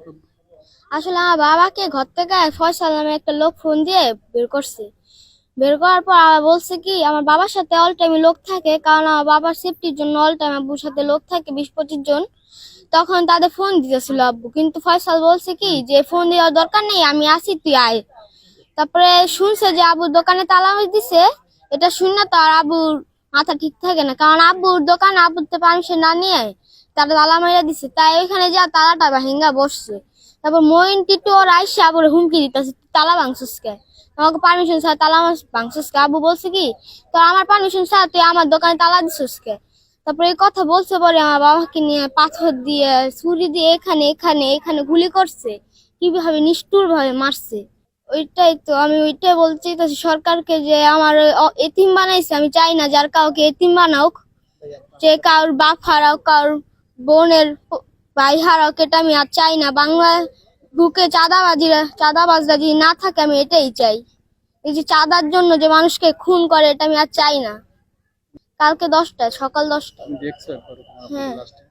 তো। আসলে আমার বাবাকে ঘর থেকে ফয়সাল নামে একটা লোক ফোন দিয়ে বের করছে। বের করার পর আবার বলছে কি আমার বাবার সাথে অল টাইম লোক থাকে, কারণ আমার বাবার সেফটির জন্য অল টাইম আব্বুর সাথে লোক থাকে 20-25 জন। তখন তাদের ফোন দিতেছিল আব্বু, কিন্তু ফয়সাল বলছে কি যে ফোন দেওয়ার দরকার নেই, আমি আসি তুই আয়। তারপরে শুনছে যে আব্বুর দোকানে তালা দিছে। এটা শুনে তো আর আব্বুর মাথা ঠিক থাকে না, কারণ আব্বুর দোকানে আব্বুর তো পারমিশন না নিয়ে তারা তালা মাইরা দিছে, তাই ওইখানে যা তালাটা ভাঙা বসছে। তারপর মইন টিটু ওর আইসা আব্বুর হুমকি দিতেছে, তালা ভাঙছিস কে, আমাকে পারমিশন ছাড়া তালা ভাঙছিস কে। আব্বু বলছে কি তো আমার পারমিশন ছাড়া তুই আমার দোকানে তালা দিছিস কে। তারপরে এই কথা বলছে পরে আমার বাবাকে নিয়ে পাথর দিয়ে ছুরি দিয়ে এখানে এখানে এখানে গুলি করছে, কিভাবে নিষ্ঠুর ভাবে মারছে। ওইটাই তো আমি ওইটাই বলতে চাইতেছি সরকারকে, যে আমার এতিম বানাইছে, আমি চাই না যার কাউকে এতিম বানাওক, যে কারোর বাপ হারাও, কারোর বোনের ভাই হারাও, এটা আমি আর চাই না। বাংলা বুকে চাঁদাবাজরা যদি না থাকে, আমি এটাই চাই। এই যে চাঁদার জন্য যে মানুষকে খুন করে, এটা আমি আর চাই না। কালকে 10টায়, সকাল 10টায়। দেখছো একবার হ্যাঁ। লাস্টে?